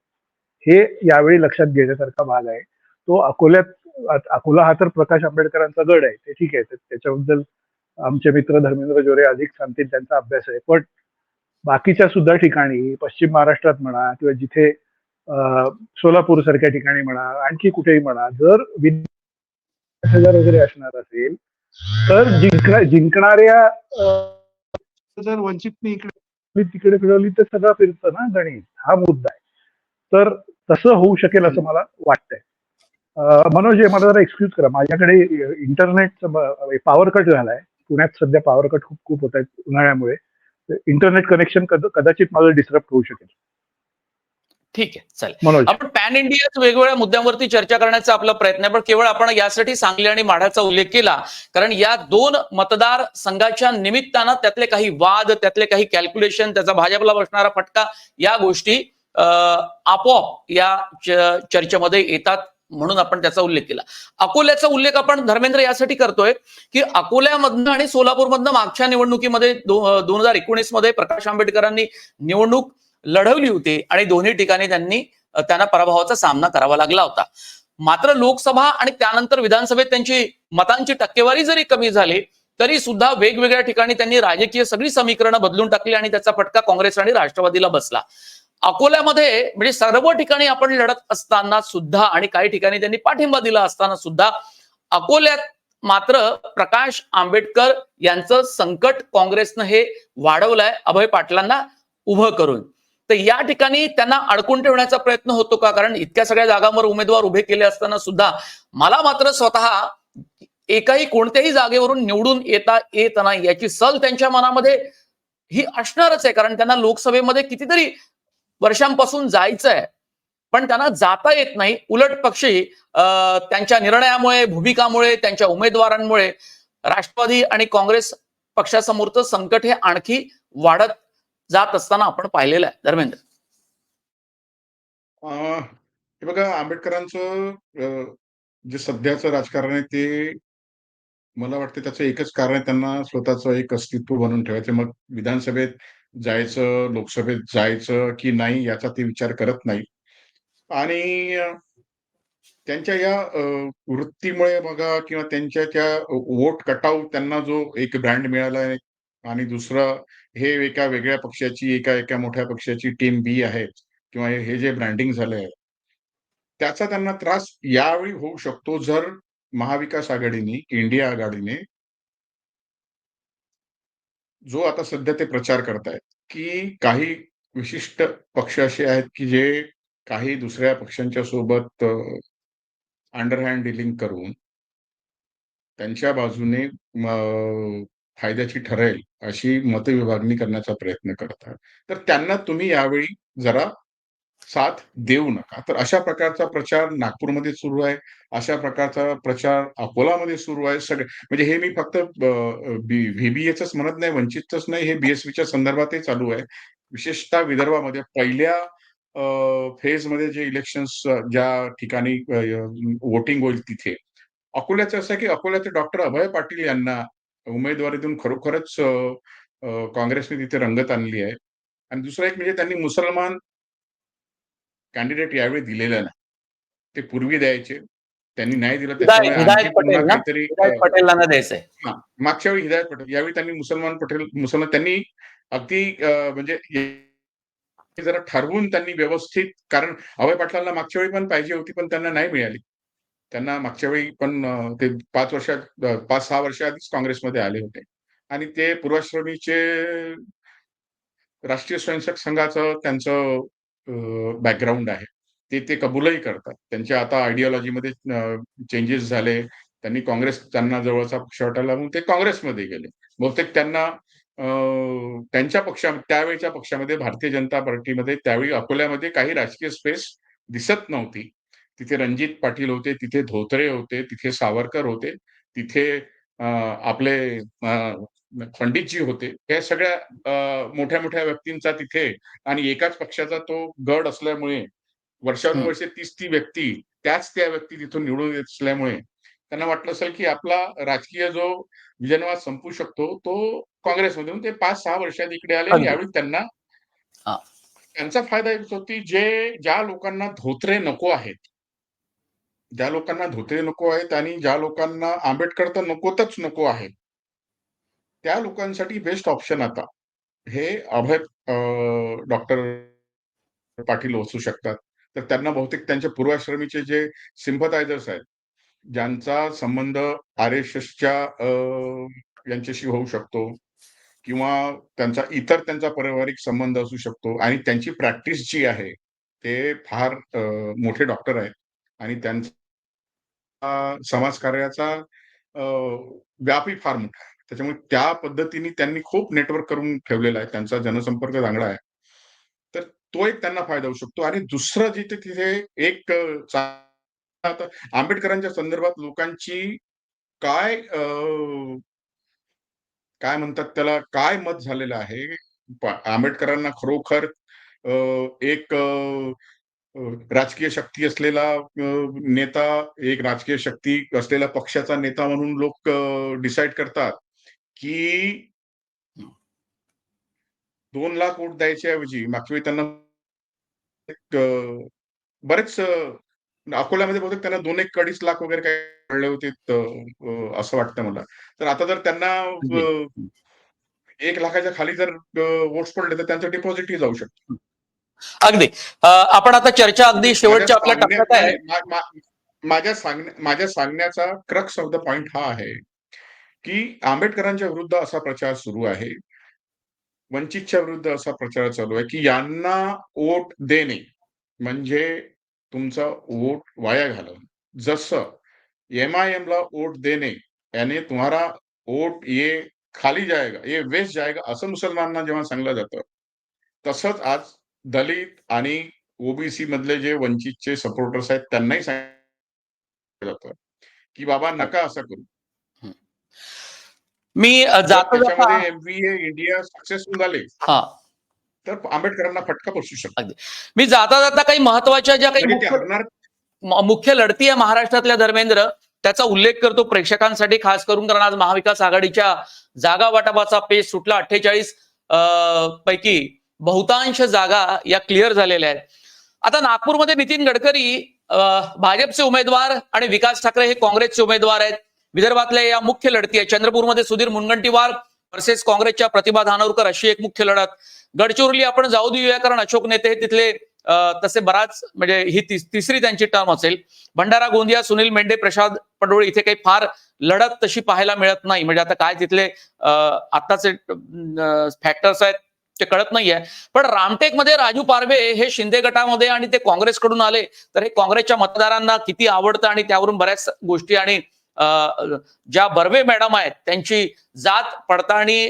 हे यावेळी लक्षात घेण्यासारखा भाग आहे. तो अकोला हा तर प्रकाश आंबेडकरांचा गड आहे, ते ठीक आहे. त्याच्याबद्दल आमचे मित्र धर्मेंद्र जोरे अधिक सांगतील, त्यांचा अभ्यास आहे. पण बाकीच्या सुद्धा ठिकाणी पश्चिम महाराष्ट्रात म्हणा किंवा जिथे सोलापूर सारख्या ठिकाणी म्हणा, आणखी कुठेही म्हणा, जर 20,000 वगैरे असणार असेल तर जिंकणाऱ्या जर वंचितने इकडे तिकडे फिरवली तर सगळं फिरतं ना गणित. हा मुद्दा आहे. तर तसं होऊ शकेल असं मला वाटतंय. मनोज, मला जरा एक्सक्यूज करा, माझ्याकडे इंटरनेटचा पॉवर कट झालाय. पुण्यात सध्या पॉवर कट खूप खूप होत आहेत उन्हाळ्यामुळे. इंटरनेट कनेक्शन कदाचित माझं डिस्टर्ब होऊ शकेल. ठीक आहे, चालेल. मनोज, आपण पॅन इंडियाच वेगवेगळ्या मुद्द्यांवरती चर्चा करण्याचा आपला प्रयत्न आहे, पण केवळ आपण यासाठी सांगली आणि माढाचा उल्लेख केला कारण या 2 मतदार संघाच्या निमित्तानं त्यातले काही वाद, त्यातले काही कॅल्क्युलेशन, त्याचा भाजपला बसणारा फटका, या गोष्टी आपोआप या चर्चेमध्ये येतात म्हणून आपण त्याचा उल्लेख केला. अकोल्याचा उल्लेख आपण धर्मेंद्र यासाठी करतोय की अकोल्यामधनं आणि सोलापूरमधनं मागच्या निवडणुकीमध्ये 2019 मध्ये प्रकाश आंबेडकरांनी निवडणूक लढवली होती आणि दोन्ही ठिकाणी त्यांना पराभवाचा सामना करावा लागला होता. मात्र लोकसभा आणि त्यानंतर विधानसभेत त्यांची मतांची टक्केवारी जरी कमी झाली तरी सुद्धा वेगवेगळ्या ठिकाणी त्यांनी राजकीय सगळी समीकरणं बदलून टाकली आणि त्याचा फटका काँग्रेस आणि राष्ट्रवादीला बसला. अकोल्यामध्ये म्हणजे सर्व ठिकाणी आपण लढत असताना सुद्धा आणि काही ठिकाणी त्यांनी पाठिंबा दिला असताना सुद्धा अकोल्यात मात्र प्रकाश आंबेडकर यांचं संकट काँग्रेसनं हे वाढवलंय अभय पाटलांना उभं करून. तर या ठिकाणी त्यांना अडकून ठेवण्याचा प्रयत्न होतो का? कारण इतक्या सगळ्या जागांवर उमेदवार उभे केले असताना सुद्धा मला मात्र स्वतः एकाही कोणत्याही जागेवरून निवडून येत नाही याची सल त्यांच्या मनामध्ये ही असणारच आहे. कारण त्यांना लोकसभेमध्ये कितीतरी वर्षांपासून जायचंय पण त्यांना जाता येत नाही. उलट पक्षी त्यांच्या निर्णयामुळे, भूमिकामुळे, त्यांच्या उमेदवारांमुळे राष्ट्रवादी आणि काँग्रेस पक्षासमोरचं संकट हे आणखी वाढत जात असताना आपण पाहिलेलं आहे. धर्मेंद्र, हे बघा, आंबेडकरांचं जे सध्याचं राजकारण आहे ते मला वाटतं त्याचं एकच कारण आहे, त्यांना स्वतःचं एक अस्तित्व बनवून ठेवायचं. मग विधानसभेत जायचं, लोकसभेत जायचं की नाही याचा ते विचार करत नाही. आणि त्यांच्या या वृत्तीमुळे बघा किंवा त्यांच्या त्या वोट कटाव त्यांना जो एक ब्रँड मिळाला आहे आणि दुसरं हे एका वेगळ्या पक्षाची, एका मोठ्या पक्षाची टीम बी आहे किंवा हे जे ब्रँडिंग झालंय त्याचा त्यांना त्रास यावेळी होऊ शकतो जर महाविकास आघाडीने, इंडिया आघाडीने जो आता सध्या ते प्रचार करतायत की काही विशिष्ट पक्ष असे आहेत की जे काही दुसऱ्या पक्षांच्या सोबत अंडरहँड डीलिंग करून त्यांच्या बाजूने फायद्याची ठरेल अशी मतविभागणी करण्याचा प्रयत्न करतात. तर त्यांना तुम्ही यावेळी जरा साथ देऊ नका. तर अशा प्रकारचा प्रचार नागपूरमध्ये सुरू आहे. अशा प्रकारचा प्रचार अकोलामध्ये सुरू आहे. म्हणजे हे मी फक्त व्हीबीएचच म्हणत नाही, वंचितच नाही, हे बीएसवीच्या संदर्भातही चालू आहे. विशेषतः विदर्भामध्ये पहिल्या फेजमध्ये जे इलेक्शन्स ज्या ठिकाणी वोटिंग होईल तिथे. अकोल्याचं असं आहे की अकोल्याचे डॉक्टर अभय पाटील यांना उमेदवारी देऊन खरोखरच काँग्रेसने तिथे रंगत आणली आहे. आणि दुसरं एक म्हणजे त्यांनी मुसलमान कॅन्डिडेट यावेळी दिलेला नाही. ते पूर्वी द्यायचे. त्यांनी नाही दिलं त्याच्यामुळे आणखी हिदायत पुन्हा पटेल ना, काहीतरी हिदायत पटेलला ना द्यायचंय. हां, मागच्या वेळी हिदायत पटेल. यावेळी त्यांनी मुसलमान त्यांनी अगदी म्हणजे हे जरा ठरवून त्यांनी व्यवस्थित, कारण अभय पाटलांना मागच्या वेळी पण पाहिजे होती पण त्यांना नाही मिळाली. त्यांना मागच्या वेळी पण ते 5-6 वर्ष आधीच काँग्रेसमध्ये आले होते आणि ते पूर्वाश्रमीचे राष्ट्रीय स्वयंसेवक संघाचं त्यांचं बॅकग्राऊंड आहे. ते कबूलही करतात. त्यांच्या आता आयडिओलॉजीमध्ये चेंजेस झाले. त्यांनी काँग्रेस त्यांना जवळचा पक्ष वाटायला म्हणून ते काँग्रेसमध्ये गेले. बहुतेक त्यांना त्यांच्या त्यावेळच्या पक्षामध्ये भारतीय जनता पार्टीमध्ये त्यावेळी अकोल्यामध्ये काही राजकीय स्पेस दिसत नव्हती. तिथे रणजित पाटील होते, तिथे धोत्रे होते, तिथे सावरकर होते, तिथे आपले पंडितजी होते. हे सगळ्या मोठ्या-मोठ्या व्यक्तींचा तिथे आणि एकाच पक्षाचा तो गड असल्यामुळे वर्षानुवर्षे तीच ती व्यक्ती, त्या व्यक्ती तिथून निवडून येत असल्यामुळे त्यांना वाटलं असेल, की आपला राजकीय जो विजनवाद संपू शकतो, तो काँग्रेसमधून ते 5-6 वर्षात इकडे आले आणि अगदी. यावेळी त्यांना हा. त्यांचा फायदा एक होती, ज्या लोकांना धोत्रे नको आहेत, ज्या लोकांना धोत्रे नको आहेत आणि ज्या लोकांना आंबेडकर तर नको आहेत, त्या लोकांसाठी बेस्ट ऑप्शन आता हे अभय डॉक्टर पाटील असू शकतात. तर त्यांना बहुतेक त्यांच्या पूर्वाश्रमीचे जे सिम्पथायझर्स आहेत, ज्यांचा संबंध आर-एस-एसच्या यांच्याशी होऊ शकतो किंवा त्यांचा पारिवारिक संबंध असू शकतो आणि त्यांची प्रॅक्टिस जी आहे, ते फार मोठे डॉक्टर आहेत आणि त्यांचा समाजकार्याचा व्यापही फार मोठा आहे. त्याच्यामुळे त्या पद्धतीने त्यांनी खूप नेटवर्क करून ठेवलेला आहे. त्यांचा जनसंपर्क चांगला आहे. तर तो एक त्यांना फायदा होऊ शकतो आणि दुसरं जिथे तिथे एक आता आंबेडकरांच्या संदर्भात लोकांची काय काय म्हणतात त्याला, काय मत झालेलं आहे? आंबेडकरांना खरोखर एक राजकीय शक्ती असलेला नेता, एक राजकीय शक्ती असलेला पक्षाचा नेता म्हणून लोक डिसाईड करतात, की 2 लाख वोट द्यायच्या ऐवजी मागच्या वेळी त्यांना एक बरेच अकोल्यामध्ये बहुतेक त्यांना 2-2.5 लाख वगैरे काही पडले होते असं वाटतं मला. तर आता जर त्यांना अगदी. 1 लाखाच्या खाली जर वोट्स पडले तर त्यांचं डिपॉझिटही जाऊ शकतं. अगदी. आपण आता चर्चा अगदी माझ्या शेवटच्या आपल्या सांगण्या टप्प्यात आहे. नाही, मा मा माझ्या सांगण्याचा क्रक्स ऑफ द पॉइंट हा आहे, की आंबेडकरांच्या विरुद्ध असा प्रचार सुरू आहे. वंचितच्या विरुद्ध असा प्रचार चालू आहे, की यांना वोट देणे म्हणजे तुमचा वोट वाया घालवणे. जसं एमआयएमला वोट देणे याने तुम्हारा वोट ये खाली जाएगा, ये वेस्ट जाएगा असं मुसलमानांना जेव्हा सांगलं जातं, तसंच आज दलित आणि ओबीसी मधले जे वंचितचे सपोर्टर्स आहेत त्यांनाही सांगितलं जातं, की बाबा नका असं करू. मी जर जाता त्याच्यामध्ये जाता एमव्हीए इंडिया सक्सेसफुल झाले, हा तर आंबेडकरांना फटका बसू शकतो. अगदी. मी जाता जाता काही महत्वाच्या ज्या काही म्हणजे ते हरणार मुख्य लढती आहे महाराष्ट्रातल्या धर्मेंद्र, त्याचा उल्लेख करतो प्रेक्षकांसाठी खास करून, कारण आज महाविकास आघाडीच्या जागा वाटपाचा पेच सुटला. 48 पैकी बहुतांश जागा या क्लिअर झालेल्या आहेत. आता नागपूरमध्ये नितीन गडकरी भाजपचे उमेदवार आणि विकास ठाकरे हे काँग्रेसचे उमेदवार आहेत. विदर्भातल्या या मुख्य लढती आहेत. चंद्रपूरमध्ये सुधीर मुनगंटीवार वर्सेस काँग्रेसच्या प्रतिभा धानोरकर अशी एक मुख्य लढत. गडचिरोली आपण जाऊ देऊया, कारण अशोक नेते तिथले तसे बराच म्हणजे ही तिसरी त्यांची टर्म असेल. भंडारा गोंदिया सुनील मेंढे प्रसाद पडोळे इथे काही फार लढत तशी पाहायला मिळत नाही. म्हणजे आता काय तिथले आताचे फॅक्टर्स आहेत ते कळत नाहीये. पण रामटेकमध्ये राजू पारवे हे शिंदे गटामध्ये आणि ते काँग्रेसकडून आले, तर हे काँग्रेसच्या मतदारांना किती आवडतं आणि त्यावरून बऱ्याच गोष्टी आणि ज्या बर्वे मॅडम आहेत त्यांची जात पडताळणी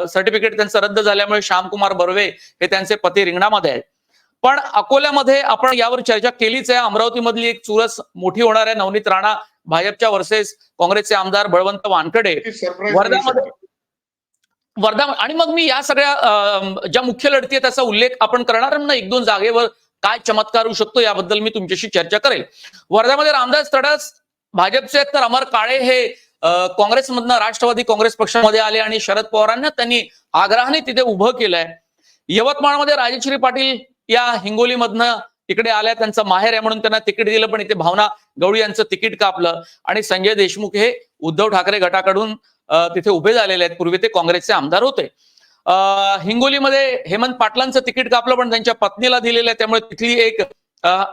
सर्टिफिकेट त्यांचं रद्द झाल्यामुळे श्यामकुमार बर्वे हे त्यांचे पती रिंगणामध्ये आहेत. पण अकोल्यामध्ये आपण यावर चर्चा केलीच आहे. अमरावतीमधली एक चुरस मोठी होणार आहे. नवनीत राणा भाजपच्या वर्सेस काँग्रेसचे आमदार बळवंत वानकडे. वर्धा आणि मग मी या सगळ्या ज्या मुख्य लढती आहेत त्याचा उल्लेख आपण करणार ना, 1-2 जागेवर काय चमत्कार होऊ शकतो याबद्दल मी तुमच्याशी चर्चा करेल. वर्ध्यामध्ये रामदास तडस भाजपचे आहेत, तर अमर काळे हे काँग्रेसमधनं राष्ट्रवादी काँग्रेस पक्षामध्ये आले आणि शरद पवारांना त्यांनी आग्रहाने तिथे उभं केलंय. यवतमाळमध्ये राजश्री पाटील या हिंगोलीमधनं इकडे आल्या, त्यांचं माहेर आहे म्हणून त्यांना तिकीट दिलं, पण इथे भावना गवळी यांचं तिकीट कापलं आणि संजय देशमुख हे उद्धव ठाकरे गटाकडून तिथे उभे झालेले आहेत. पूर्वी ते काँग्रेसचे आमदार होते. हिंगोलीमध्ये हेमंत पाटलांचं तिकीट कापलं, पण त्यांच्या पत्नीला दिलेलं आहे, त्यामुळे तिथली एक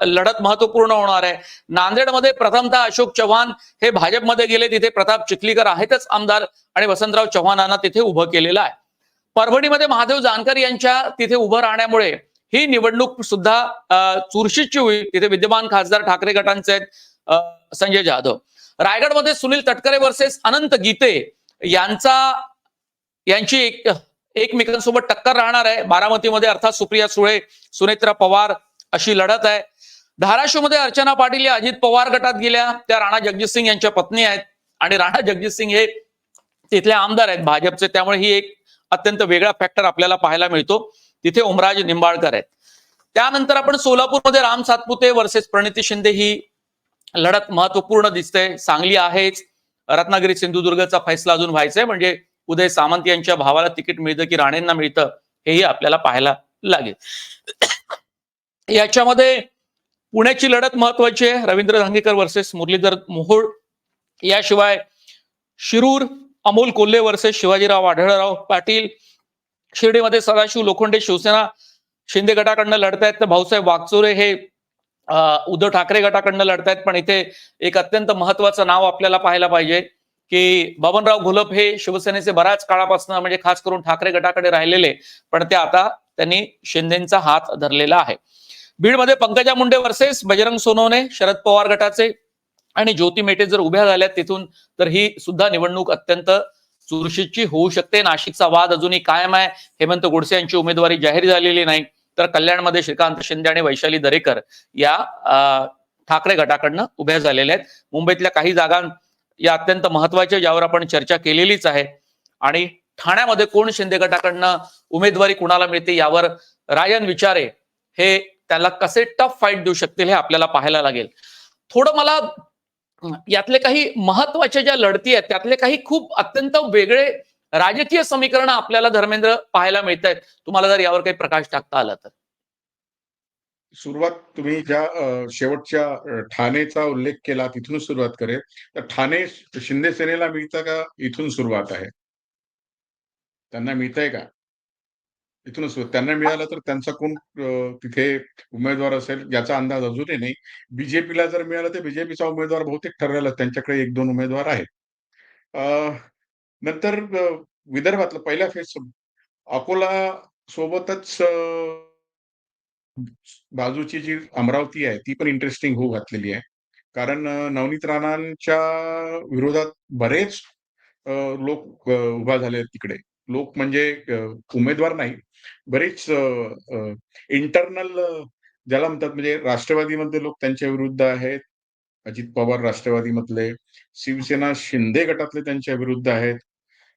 लढत महत्वपूर्ण होणार आहे. नांदेडमध्ये प्रथमतः अशोक चव्हाण हे भाजपमध्ये गेले, तिथे प्रताप चिखलीकर आहेतच आमदार आणि वसंतराव चव्हाणांना तिथे उभं केलेलं आहे. परभणीमध्ये महादेव जानकर यांच्या तिथे उभं राहण्यामुळे ही निवडणूक सुद्धा चुरशीची होईल. तिथे विद्यमान खासदार ठाकरे गटांचे आहेत संजय जाधव. रायगडमध्ये सुनील तटकरे वर्सेस अनंत गीते यांची एकमेकांसोबत टक्कर राहणार आहे. बारामतीमध्ये अर्थात सुप्रिया सुळे, सुनेत्रा पवार अशी लढत आहे. धाराशिवमध्ये अर्चना पाटील या अजित पवार गटात गेल्या. त्या राणा जगजित सिंग यांच्या पत्नी आहेत आणि राणा जगजित सिंग हे तिथले आमदार आहेत भाजपचे. त्यामुळे ही एक अत्यंत वेगळा फॅक्टर आपल्याला पाहायला मिळतो. तिथे ओमराज निंबाळकर आहेत. त्यानंतर आपण सोलापूरमध्ये राम सातपुते वर्सेस प्रणिती शिंदे ही लढत महत्वपूर्ण दिसते. सांगली आहेच. रत्नागिरी सिंधुदुर्गचा फैसला अजून व्हायचा आहे. म्हणजे उदय सामंत यांच्या भावाला तिकीट मिळतं की राणेंना मिळतं हेही आपल्याला पाहायला लागेल. याच्यामध्ये पुण्याची लढत महत्वाची आहे. रवींद्र धांगेकर वर्सेस मुरलीधर मोहोळ. याशिवाय शिरूर अमोल कोल्हे वर्सेस शिवाजीराव आढळराव पाटील. शिर्डीमध्ये सदाशिव लोखंडे शिवसेना शिंदे गटाकडनं लढतायत तर भाऊसाहेब वागचोरे हे उद्धव ठाकरे गटाकडनं लढतायत. पण इथे एक अत्यंत महत्वाचं नाव आपल्याला पाहायला पाहिजे की बबनराव घोलप हे शिवसेनेचे बऱ्याच काळापासून म्हणजे खास करून ठाकरे गटाकडे राहिलेले, पण ते आता त्यांनी शिंदेचा हात धरलेला आहे. बीडमध्ये पंकजा मुंडे वर्सेस बजरंग सोनवणे शरद पवार गटाचे आणि ज्योती मेटे जर उभ्या झाल्यात तिथून तर ही सुद्धा निवडणूक अत्यंत चुरशीची होऊ शकते. नाशिकचा वाद अजूनही कायम आहे. हेमंत गोडसे यांची उमेदवारी जाहीर झालेली नाही. तर कल्याणमध्ये श्रीकांत शिंदे आणि वैशाली दरेकर या ठाकरे गटाकडनं उभ्या झालेल्या आहेत. मुंबईतल्या काही जागा या अत्यंत महत्वाच्या ज्यावर आपण चर्चा केलेलीच आहे. आणि ठाण्यामध्ये कोण शिंदे गटाकडनं उमेदवारी कुणाला मिळते यावर रायन विचारे हे त्याला कसे टफ फाईट देऊ शकतील हे आपल्याला पाहायला लागेल. थोडं मला यातले काही महत्वाच्या ज्या लढती आहेत त्यातले काही खूप अत्यंत वेगळे राजकीय समीकरण आपल्याला धर्मेंद्र पाहायला मिळत आहेत. तुम्हाला जर यावर काही प्रकाश टाकता आला तर. सुरुवात तुम्ही ज्या शेवटच्या ठाणेचा उल्लेख केला तिथून सुरुवात करेल. तर ठाणे शिंदे सेनेला मिळतं का इथून सुरुवात आहे? त्यांना मिळतंय का? इथूनच सुरुवात. त्यांना मिळालं तर त्यांचा कोण तिथे उमेदवार असेल याचा अंदाज अजूनही नाही. बीजेपीला जर मिळालं तर बीजेपीचा उमेदवार बहुतेक ठरलेला. त्यांच्याकडे 1-2 उमेदवार आहेत. नंतर विदर्भातलं पहिल्या फेज अकोला सोबतच बाजूची जी अमरावती आहे ती पण इंटरेस्टिंग होऊ घातलेली आहे. कारण नवनीत राणांच्या विरोधात बरेच लोक उभा झाले आहेत तिकडे. लोक म्हणजे उमेदवार नाही, बरेच इंटरनल ज्याला म्हणतात म्हणजे राष्ट्रवादीमधले लोक त्यांच्या विरुद्ध आहेत. अजित पवार राष्ट्रवादीमधले, शिवसेना शिंदे गटातले त्यांच्या विरुद्ध आहेत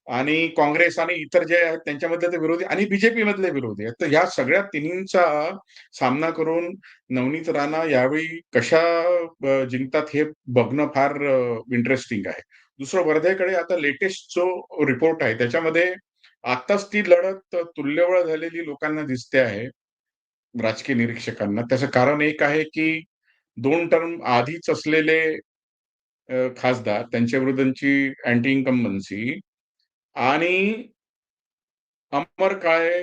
आणि काँग्रेस आणि इतर जे आहेत त्यांच्यामधले ते विरोधी आणि बीजेपी मधले विरोधी आहेत. तर या सगळ्या तिन्हींचा सामना करून नवनीत राणा यावेळी कशा जिंकतात हे बघणं फार इंटरेस्टिंग आहे. दुसरं वर्धेकडे आता लेटेस्ट जो रिपोर्ट आहे त्याच्यामध्ये आताच ती लढत तुल्यबळ झालेली लोकांना दिसते आहे, राजकीय निरीक्षकांना. त्याचं कारण एक आहे की 2 टर्म आधीच असलेले खासदार त्यांच्या विरुद्धची अँटी इन्कम्बन्सी आणि अमर काळे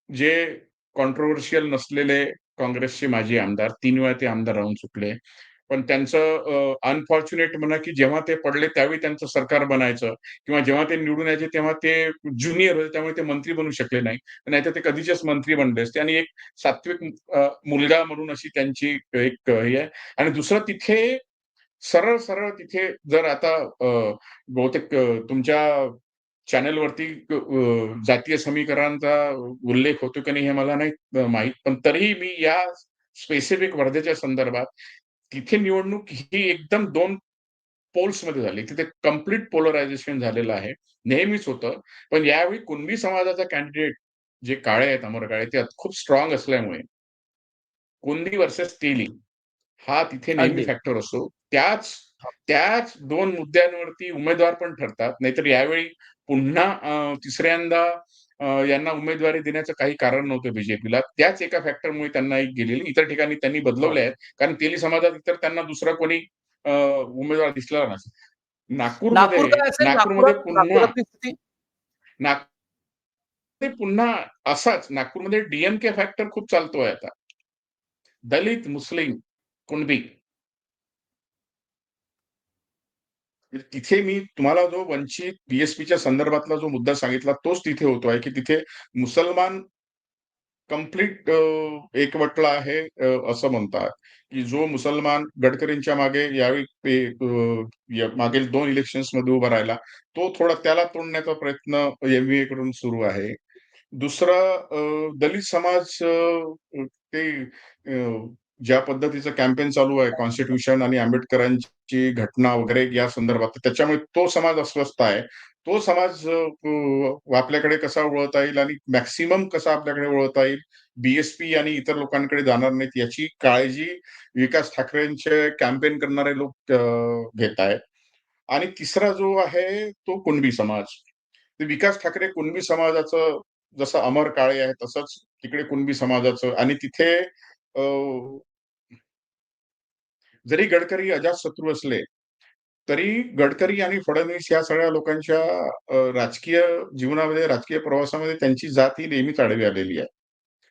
जे कॉन्ट्रोव्हर्शियल नसलेले काँग्रेसचे माजी आमदार 3 वेळा ते आमदार राहून चुकले. पण त्यांचं अनफॉर्च्युनेट म्हणा की जेव्हा ते पडले त्यावेळी त्यांचं सरकार बनायचं किंवा जेव्हा ते निवडून यायचे तेव्हा ते ज्युनियर होते त्यामुळे ते मंत्री बनू शकले नाही. नाहीतर ते कधीचेच मंत्री बनले असते आणि एक सात्विक मुलगा म्हणून अशी त्यांची एक हे आहे. आणि दुसरं तिथे सरळ तिथे जर आता बहुतेक तुमच्या चॅनलवरती जातीय समीकरणांचा उल्लेख होतो की नाही हे मला नाही माहीत. पण तरीही मी या स्पेसिफिक वर्धेच्या संदर्भात तिथे निवडणूक ही एकदम 2 पोल्समध्ये झाली. तिथे कंप्लीट पोलरायझेशन झालेलं आहे. नेहमीच होतं. पण यावेळी कुणबी समाजाचा कॅन्डिडेट जे काळे आहेत, अमर काळे ते खूप स्ट्रॉंग असल्यामुळे कुणबी व्हर्सेस तेली हा तिथे नेहमी अगदी. फॅक्टर असतो. त्याच 2 मुद्द्यांवरती उमेदवार पण ठरतात. नाहीतर यावेळी पुन्हा तिसऱ्यांदा यांना उमेदवारी देण्याचं काही कारण नव्हतं बीजेपीला. त्याच एका फॅक्टरमुळे त्यांना एक गेलेली. इतर ठिकाणी त्यांनी हो. बदलवले आहेत. कारण तेली समाजात इतर त्यांना दुसरा कोणी उमेदवार दिसला नसेल. नागपूर काय असेल? नागपूरमध्ये पुन्हा नागपुरातली स्थिती नागपूरमध्ये पुन्हा असाच नागपूरमध्ये डी फॅक्टर खूप चालतोय आता. दलित, मुस्लिम, कुणबी तिथे मी तुम्हाला जो वंचित बीएसपीच्या संदर्भातला जो मुद्दा सांगितला तोच तिथे होतो आहे की तिथे मुसलमान कम्प्लीट एकवटला आहे असं म्हणतात, की जो मुसलमान गडकरींच्या मागे यावेळी मागील 2 इलेक्शन्समध्ये उभा राहिला, तो थोडा त्याला तोडण्याचा प्रयत्न एमव्हीए कडून सुरू आहे. दुसरा दलित समाज ते ज्या पद्धतीचं कॅम्पेन चालू आहे कॉन्स्टिट्यूशन आणि आंबेडकरांची घटना वगैरे या संदर्भात, त्याच्यामुळे तो समाज अस्वस्थ आहे. तो समाज आपल्याकडे कसा वळवता येईल आणि मॅक्सिमम कसा आपल्याकडे वळवता येईल, बीएसपी आणि इतर लोकांकडे जाणार नाहीत याची काळजी विकास ठाकरेंचे कॅम्पेन करणारे लोक घेत आहेत. आणि तिसरा जो आहे तो कुणबी समाज. ते विकास ठाकरे कुणबी समाजाचं जसं अमर काळे आहे तसंच तिकडे कुणबी समाजाचं आणि तिथे अ, जरी गडकरी अजातशत्रू असले, तरी गडकरी आणि फडणवीस या सगळ्या लोकांच्या राजकीय जीवनामध्ये, राजकीय प्रवासामध्ये त्यांची जात ही नेहमीच आडवी आलेली आहे.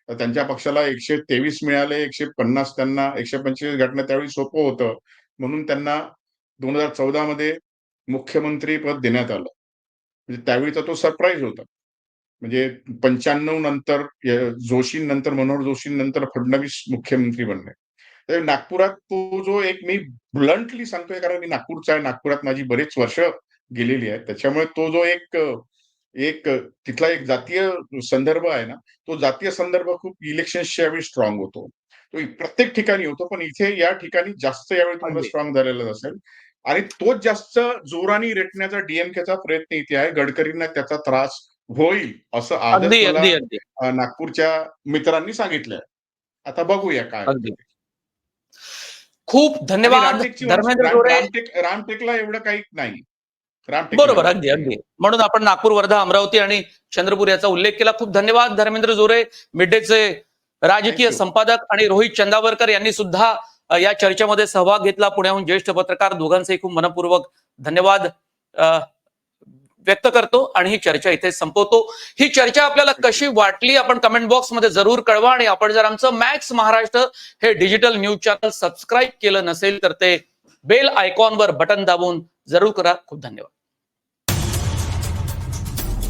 तर त्यांच्या पक्षाला 123 मिळाले, 150 त्यांना 125 गाठणं त्यावेळी सोपं होतं. म्हणून त्यांना 2014 मध्ये मुख्यमंत्री पद देण्यात आलं. म्हणजे त्यावेळीचा तो सरप्राईज होता. म्हणजे 95 नंतर जोशींनंतर, मनोहर जोशींनंतर फडणवीस मुख्यमंत्री बनले. तर नागपुरात तो जो एक मी ब्लंटली सांगतोय कारण मी नागपूरचा आहे. नागपुरात माझी बरीच वर्ष गेलेली आहेत. त्याच्यामुळे तो जो एक एक तिथला एक जातीय संदर्भ आहे ना, तो जातीय संदर्भ खूप इलेक्शन्सच्या वेळी स्ट्रॉंग होतो. तो प्रत्येक ठिकाणी होतो, पण इथे या ठिकाणी जास्त यावेळी तुम्हाला अगदी. स्ट्रॉंग झालेला असेल आणि तोच जास्त जोराने रेटण्याचा डीएमकेचा प्रयत्न इथे आहे. गडकरींना त्याचा त्रास होईल असं आजच अगदी मला अगदी अगदी नागपूरच्या मित्रांनी सांगितलंय. आता बघूया काय होतं अगदी ते. खूप आणि धन्यवाद धर्मेंद्र जोरे. रामटेकला एवढं काही नाही. रामटेकला बरोबर, एवढं अगदी काही नाही. अगदी म्हणून आपण नागपूर, वर्धा, अमरावती आणि चंद्रपूर याचा उल्लेख केला. खूप धन्यवाद धर्मेंद्र जोरे. मिड डेचे राजकीय थँक यू. संपादक आणि रोहित चंदावरकर यांनी सुद्धा या चर्चेमध्ये सहभाग घेतला. पुण्याहून ज्येष्ठ पत्रकार, दोघांचे खूप मनपूर्वक धन्यवाद व्यक्त करतो आणि ही चर्चा इथे संपवतो. ही चर्चा आपल्याला कशी वाटली आपण कमेंट बॉक्समध्ये जरूर कळवा आणि आपण जर आमचं मॅक्स महाराष्ट्र हे डिजिटल न्यूज चॅनल सबस्क्राईब केलं नसेल तर ते बेल आयकॉनवर बटन दाबून जरूर करा. खूप धन्यवाद.